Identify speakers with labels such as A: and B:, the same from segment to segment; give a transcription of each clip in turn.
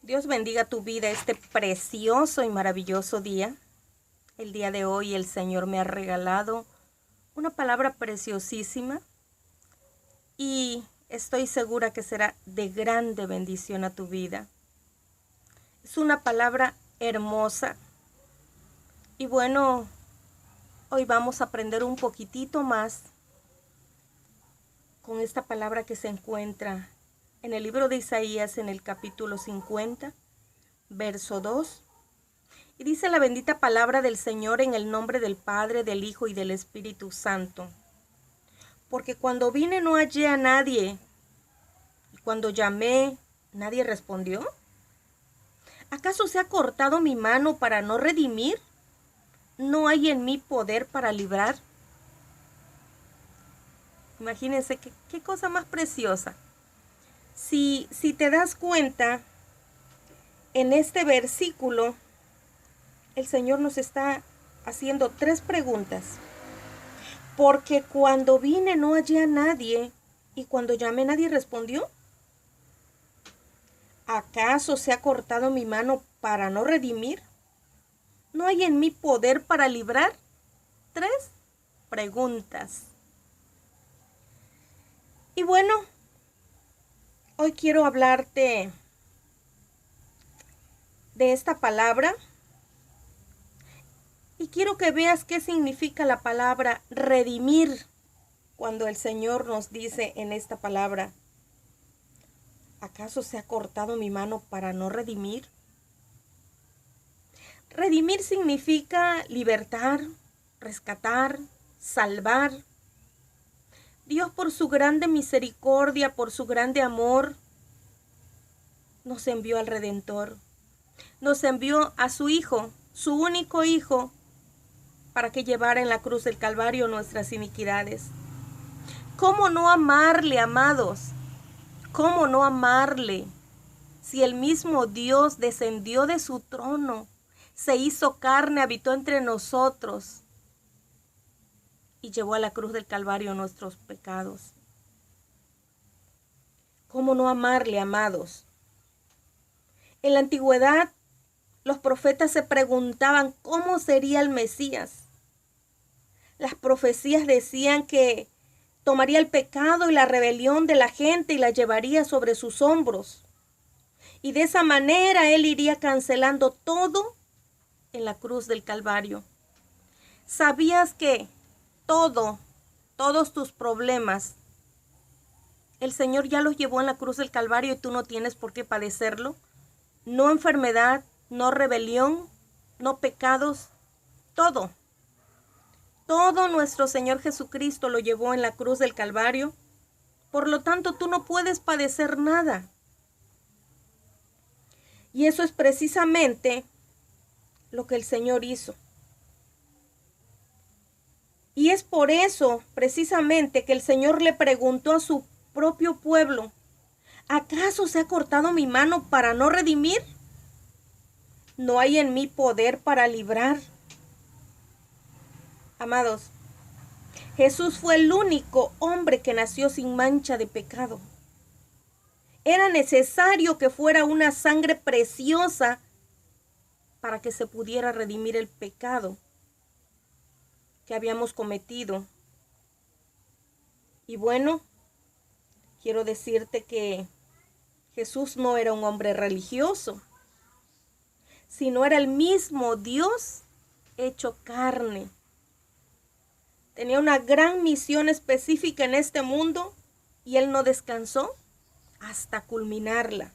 A: Dios bendiga tu vida este precioso y maravilloso día. El día de hoy el Señor me ha regalado una palabra preciosísima y estoy segura que será de grande bendición a tu vida. Es una palabra hermosa y bueno, hoy vamos a aprender un poquitito más con esta palabra que se encuentra en el libro de Isaías, en el capítulo 50, verso 2. Y dice la bendita palabra del Señor en el nombre del Padre, del Hijo y del Espíritu Santo. Porque cuando vine no hallé a nadie, y cuando llamé, nadie respondió. ¿Acaso se ha cortado mi mano para no redimir? ¿No hay en mí poder para librar? Imagínense qué cosa más preciosa. Si te das cuenta, en este versículo, el Señor nos está haciendo 3 preguntas. Porque cuando vine no hallé a nadie, y cuando llamé nadie respondió. ¿Acaso se ha cortado mi mano para no redimir? ¿No hay en mí poder para librar? 3 preguntas. Y bueno, hoy quiero hablarte de esta palabra y quiero que veas qué significa la palabra redimir cuando el Señor nos dice en esta palabra: ¿acaso se ha cortado mi mano para no redimir? Redimir significa libertar, rescatar, salvar. Dios, por su grande misericordia, por su grande amor, nos envió al Redentor. Nos envió a su Hijo, su único Hijo, para que llevara en la cruz del Calvario nuestras iniquidades. ¿Cómo no amarle, amados? ¿Cómo no amarle? Si el mismo Dios descendió de su trono, se hizo carne, habitó entre nosotros y llevó a la cruz del Calvario nuestros pecados. ¿Cómo no amarle, amados? En la antigüedad, los profetas se preguntaban cómo sería el Mesías. Las profecías decían que tomaría el pecado y la rebelión de la gente y la llevaría sobre sus hombros. Y de esa manera Él iría cancelando todo en la cruz del Calvario. ¿Sabías que todos tus problemas, el Señor ya los llevó en la cruz del Calvario y tú no tienes por qué padecerlo? No enfermedad, no rebelión, no pecados, todo nuestro Señor Jesucristo lo llevó en la cruz del Calvario. Por lo tanto, tú no puedes padecer nada. Y eso es precisamente lo que el Señor hizo. Y es por eso, precisamente, que el Señor le preguntó a su propio pueblo: ¿acaso se ha cortado mi mano para no redimir? ¿No hay en mí poder para librar? Amados, Jesús fue el único hombre que nació sin mancha de pecado. Era necesario que fuera una sangre preciosa para que se pudiera redimir el pecado que habíamos cometido. Y bueno, quiero decirte que Jesús no era un hombre religioso, sino era el mismo Dios hecho carne. Tenía una gran misión específica en este mundo y Él no descansó hasta culminarla.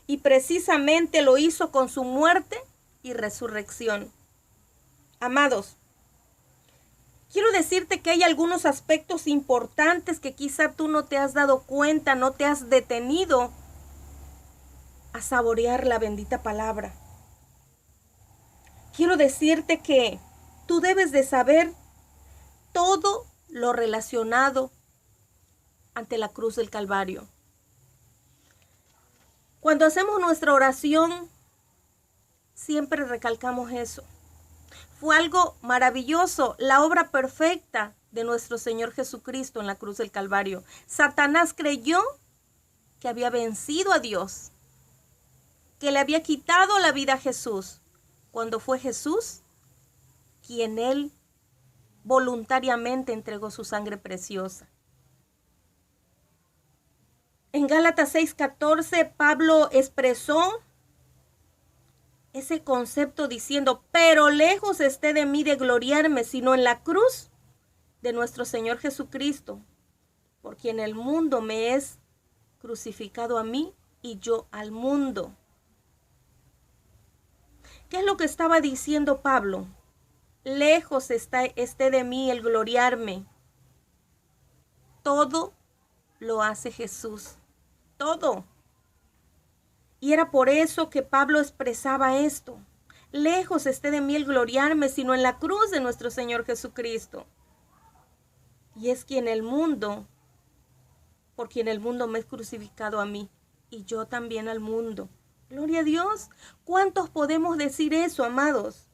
A: Y precisamente lo hizo con su muerte y resurrección. Amados, quiero decirte que hay algunos aspectos importantes que quizá tú no te has dado cuenta, no te has detenido a saborear la bendita palabra. Quiero decirte que tú debes de saber todo lo relacionado ante la cruz del Calvario. Cuando hacemos nuestra oración, siempre recalcamos eso. Fue algo maravilloso, la obra perfecta de nuestro Señor Jesucristo en la cruz del Calvario. Satanás creyó que había vencido a Dios. que le había quitado la vida a Jesús, cuando fue Jesús quien él voluntariamente entregó su sangre preciosa. En Gálatas 6:14, Pablo expresó ese concepto diciendo, pero lejos esté de mí de gloriarme, sino en la cruz de nuestro Señor Jesucristo, por quien el mundo me es crucificado a mí y yo al mundo. ¿Qué es lo que estaba diciendo Pablo? Lejos esté de mí el gloriarme. Todo lo hace Jesús. Todo. Y era por eso que Pablo expresaba esto. Lejos esté de mí el gloriarme, sino en la cruz de nuestro Señor Jesucristo. Y es quien el mundo, por quien el mundo me es crucificado a mí, y yo también al mundo. Gloria a Dios. ¿Cuántos podemos decir eso, amados?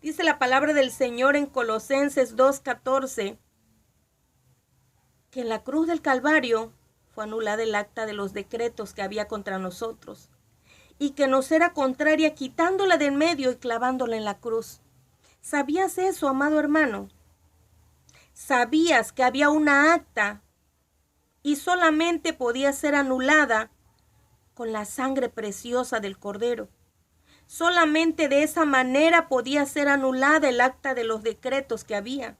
A: Dice la palabra del Señor en Colosenses 2:14, que en la cruz del Calvario fue anulada el acta de los decretos que había contra nosotros, y que nos era contraria quitándola de en medio y clavándola en la cruz. ¿Sabías eso, amado hermano? ¿Sabías que había una acta y solamente podía ser anulada con la sangre preciosa del Cordero? Solamente de esa manera podía ser anulada el acta de los decretos que había.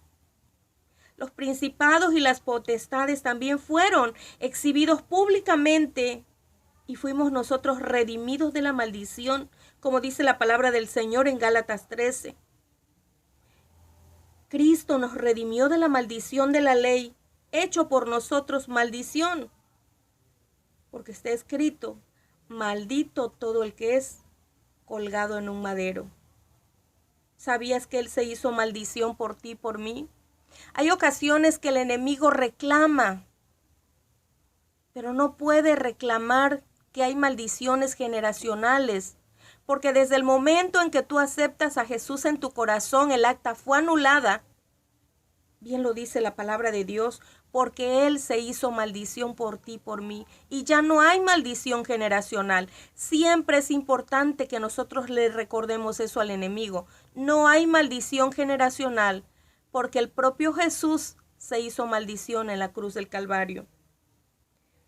A: Los principados y las potestades también fueron exhibidos públicamente y fuimos nosotros redimidos de la maldición, como dice la palabra del Señor en Gálatas 13. Cristo nos redimió de la maldición de la ley, hecho por nosotros maldición, porque está escrito, maldito todo el que es colgado en un madero. ¿Sabías que Él se hizo maldición por ti y por mí? Hay ocasiones que el enemigo reclama, pero no puede reclamar que hay maldiciones generacionales, porque desde el momento en que tú aceptas a Jesús en tu corazón, el acta fue anulada. Bien lo dice la palabra de Dios, porque Él se hizo maldición por ti y por mí. Y ya no hay maldición generacional. Siempre es importante que nosotros le recordemos eso al enemigo. No hay maldición generacional, porque el propio Jesús se hizo maldición en la cruz del Calvario.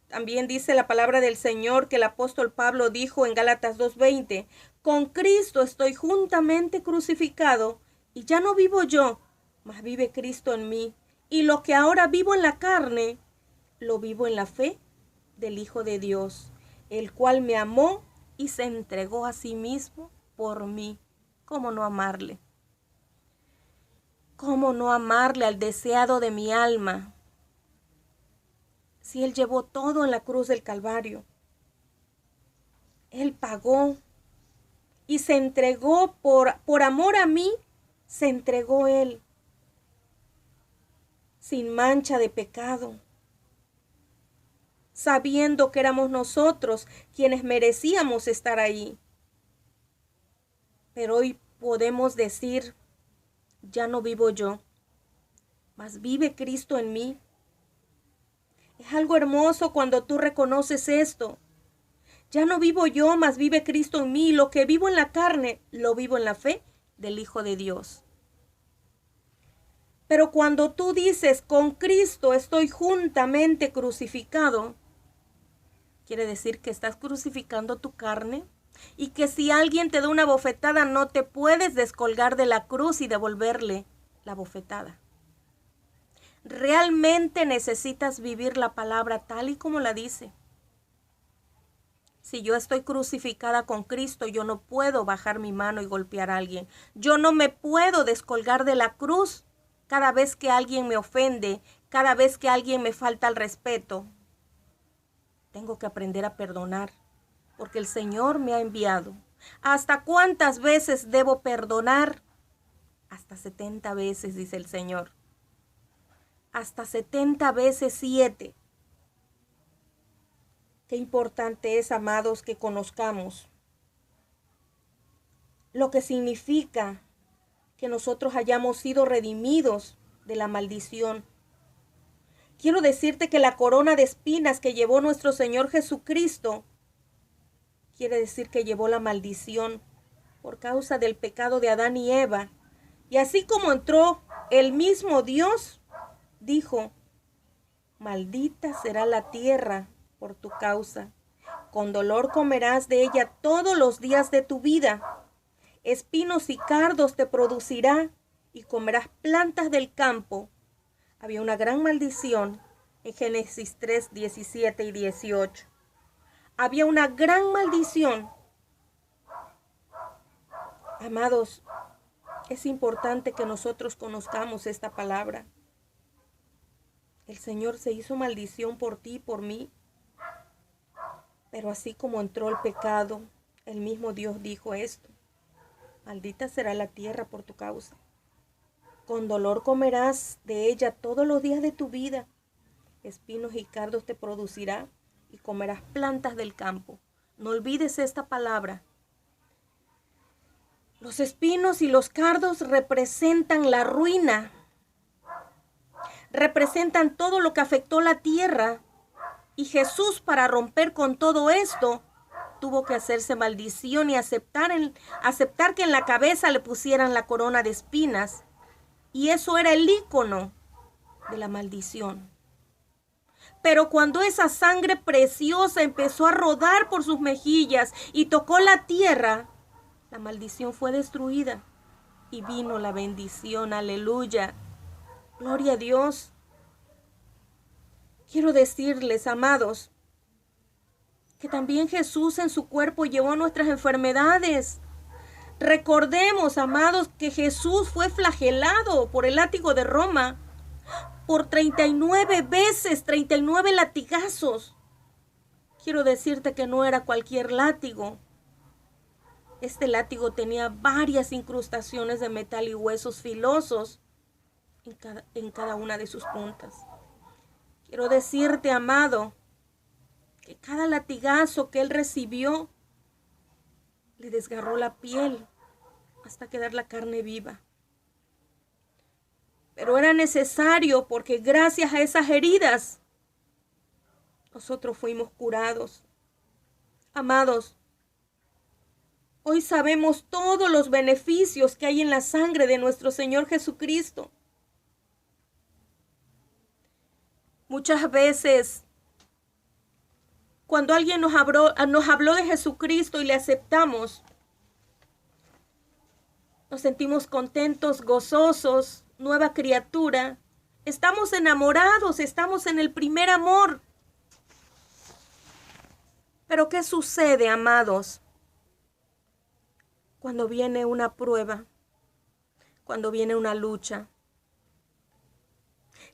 A: También dice la palabra del Señor que el apóstol Pablo dijo en Gálatas 2:20, con Cristo estoy juntamente crucificado, y ya no vivo yo, mas vive Cristo en mí. Y lo que ahora vivo en la carne, lo vivo en la fe del Hijo de Dios, el cual me amó y se entregó a sí mismo por mí. ¿Cómo no amarle? ¿Cómo no amarle al deseado de mi alma? Si Él llevó todo en la cruz del Calvario. Él pagó y se entregó por amor a mí, se entregó Él sin mancha de pecado, sabiendo que éramos nosotros quienes merecíamos estar ahí. Pero hoy podemos decir, ya no vivo yo, mas vive Cristo en mí. Es algo hermoso cuando tú reconoces esto. Ya no vivo yo, mas vive Cristo en mí. Lo que vivo en la carne, lo vivo en la fe del Hijo de Dios. Pero cuando tú dices, con Cristo estoy juntamente crucificado, quiere decir que estás crucificando tu carne y que si alguien te da una bofetada, no te puedes descolgar de la cruz y devolverle la bofetada. Realmente necesitas vivir la palabra tal y como la dice. Si yo estoy crucificada con Cristo, yo no puedo bajar mi mano y golpear a alguien. Yo no me puedo descolgar de la cruz cada vez que alguien me ofende, cada vez que alguien me falta el respeto. Tengo que aprender a perdonar, porque el Señor me ha enviado. ¿Hasta cuántas veces debo perdonar? Hasta 70 veces, dice el Señor. Hasta 70 veces 7. Qué importante es, amados, que conozcamos lo que significa que nosotros hayamos sido redimidos de la maldición. Quiero decirte que la corona de espinas que llevó nuestro Señor Jesucristo, quiere decir que llevó la maldición por causa del pecado de Adán y Eva. Y así como entró el mismo Dios, dijo: maldita será la tierra por tu causa. Con dolor comerás de ella todos los días de tu vida. Espinos y cardos te producirá y comerás plantas del campo. Había una gran maldición en Génesis 3, 17 y 18. Había una gran maldición. Amados, es importante que nosotros conozcamos esta palabra. El Señor se hizo maldición por ti y por mí. Pero así como entró el pecado, el mismo Dios dijo esto: maldita será la tierra por tu causa. Con dolor comerás de ella todos los días de tu vida. Espinos y cardos te producirá y comerás plantas del campo. No olvides esta palabra. Los espinos y los cardos representan la ruina. Representan todo lo que afectó la tierra. Y Jesús, para romper con todo esto, tuvo que hacerse maldición y aceptar que en la cabeza le pusieran la corona de espinas. Y eso era el ícono de la maldición. Pero cuando esa sangre preciosa empezó a rodar por sus mejillas y tocó la tierra, la maldición fue destruida y vino la bendición. Aleluya. Gloria a Dios. Quiero decirles, amados, que también Jesús en su cuerpo llevó nuestras enfermedades. Recordemos, amados, que Jesús fue flagelado por el látigo de Roma por 39 veces, 39 latigazos. Quiero decirte que no era cualquier látigo. Este látigo tenía varias incrustaciones de metal y huesos filosos en cada una de sus puntas. Quiero decirte, amado, que cada latigazo que él recibió le desgarró la piel hasta quedar la carne viva. Pero era necesario, porque gracias a esas heridas nosotros fuimos curados. Amados, hoy sabemos todos los beneficios que hay en la sangre de nuestro Señor Jesucristo. Muchas veces, cuando alguien nos habló de Jesucristo y le aceptamos, nos sentimos contentos, gozosos, nueva criatura. Estamos enamorados, estamos en el primer amor. Pero ¿qué sucede, amados, cuando viene una prueba, cuando viene una lucha?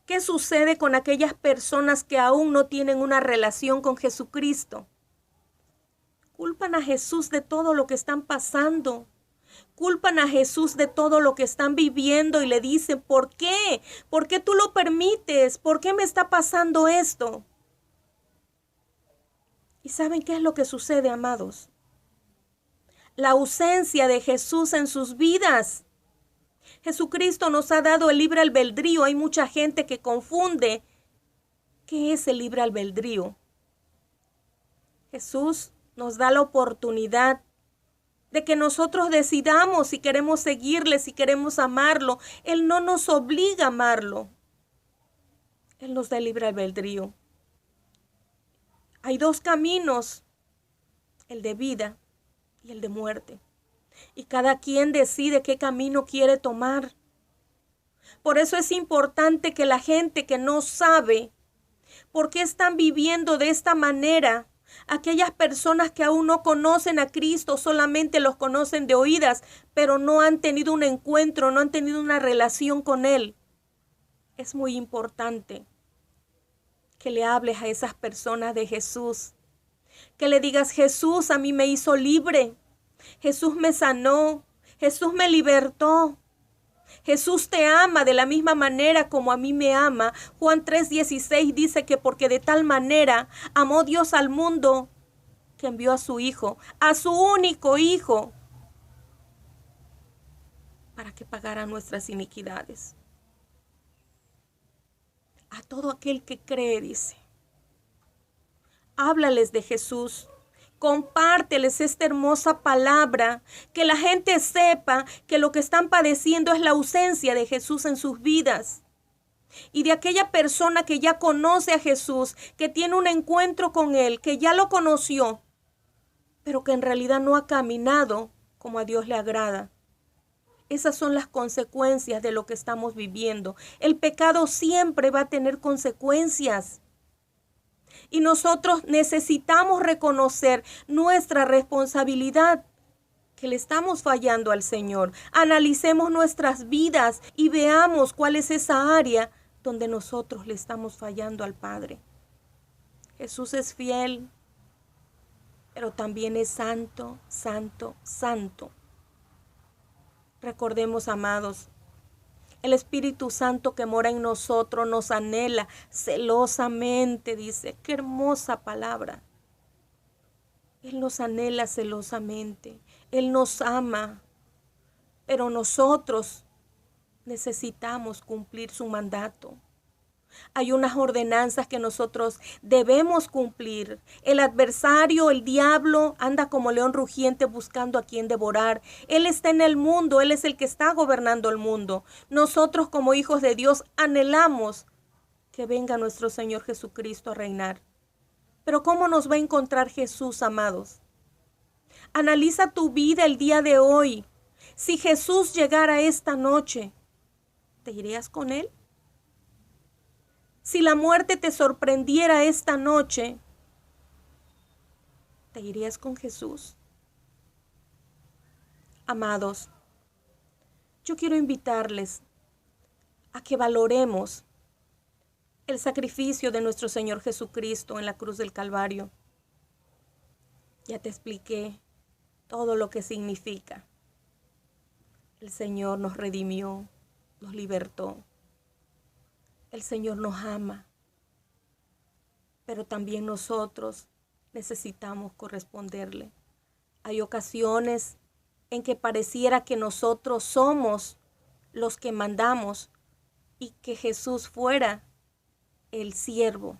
A: ¿Qué sucede con aquellas personas que aún no tienen una relación con Jesucristo? Culpan a Jesús de todo lo que están pasando. Culpan a Jesús de todo lo que están viviendo y le dicen: ¿por qué? ¿Por qué tú lo permites? ¿Por qué me está pasando esto? ¿Y saben qué es lo que sucede, amados? La ausencia de Jesús en sus vidas. Jesucristo nos ha dado el libre albedrío. Hay mucha gente que confunde qué es el libre albedrío. Jesús nos da la oportunidad de que nosotros decidamos si queremos seguirle, si queremos amarlo. Él no nos obliga a amarlo. Él nos da el libre albedrío. Hay dos caminos, el de vida y el de muerte. Y cada quien decide qué camino quiere tomar. Por eso es importante que la gente que no sabe por qué están viviendo de esta manera, aquellas personas que aún no conocen a Cristo, solamente los conocen de oídas, pero no han tenido un encuentro, no han tenido una relación con Él. Es muy importante que le hables a esas personas de Jesús, que le digas: Jesús a mí me hizo libre, Jesús me sanó, Jesús me libertó. Jesús te ama de la misma manera como a mí me ama. Juan 3:16 dice que porque de tal manera amó Dios al mundo que envió a su Hijo, a su único Hijo, para que pagara nuestras iniquidades. A todo aquel que cree, dice, háblales de Jesús. Compárteles esta hermosa palabra, que la gente sepa que lo que están padeciendo es la ausencia de Jesús en sus vidas. Y de aquella persona que ya conoce a Jesús, que tiene un encuentro con Él, que ya lo conoció, pero que en realidad no ha caminado como a Dios le agrada. Esas son las consecuencias de lo que estamos viviendo. El pecado siempre va a tener consecuencias. Y nosotros necesitamos reconocer nuestra responsabilidad, que le estamos fallando al Señor. Analicemos nuestras vidas y veamos cuál es esa área donde nosotros le estamos fallando al Padre. Jesús es fiel, pero también es santo, santo, santo. Recordemos, amados, el Espíritu Santo que mora en nosotros nos anhela celosamente, dice. Qué hermosa palabra. Él nos anhela celosamente. Él nos ama. Pero nosotros necesitamos cumplir su mandato. Hay unas ordenanzas que nosotros debemos cumplir. El adversario, el diablo, anda como león rugiente buscando a quien devorar. Él está en el mundo, Él es el que está gobernando el mundo. Nosotros como hijos de Dios anhelamos que venga nuestro Señor Jesucristo a reinar. Pero ¿cómo nos va a encontrar Jesús, amados? Analiza tu vida el día de hoy. Si Jesús llegara esta noche, ¿te irías con Él? Si la muerte te sorprendiera esta noche, ¿te irías con Jesús? Amados, yo quiero invitarles a que valoremos el sacrificio de nuestro Señor Jesucristo en la cruz del Calvario. Ya te expliqué todo lo que significa. El Señor nos redimió, nos libertó. El Señor nos ama, pero también nosotros necesitamos corresponderle. Hay ocasiones en que pareciera que nosotros somos los que mandamos y que Jesús fuera el siervo,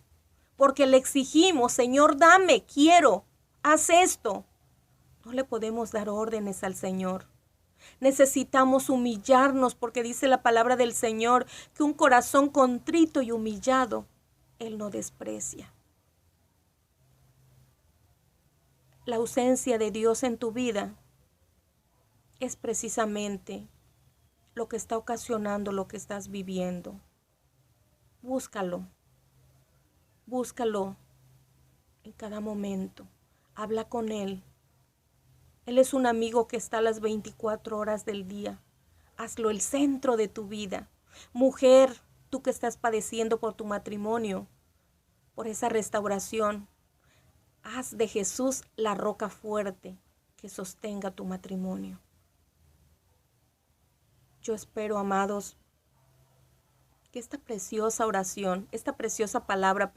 A: porque le exigimos, Señor, dame, quiero, haz esto. No le podemos dar órdenes al Señor. Necesitamos humillarnos porque dice la palabra del Señor que un corazón contrito y humillado Él no desprecia. La ausencia de Dios en tu vida es precisamente lo que está ocasionando lo que estás viviendo. Búscalo, búscalo en cada momento. Habla con Él. Él es un amigo que está a las 24 horas del día. Hazlo el centro de tu vida. Mujer, tú que estás padeciendo por tu matrimonio, por esa restauración, haz de Jesús la roca fuerte que sostenga tu matrimonio. Yo espero, amados, que esta preciosa oración, esta preciosa palabra,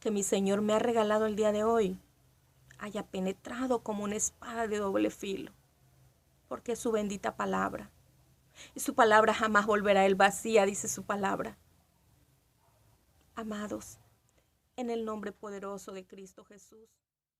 A: que mi Señor me ha regalado el día de hoy, haya penetrado como una espada de doble filo, porque es su bendita palabra. Y su palabra jamás volverá a él vacía, dice su palabra. Amados, en el nombre poderoso de Cristo Jesús.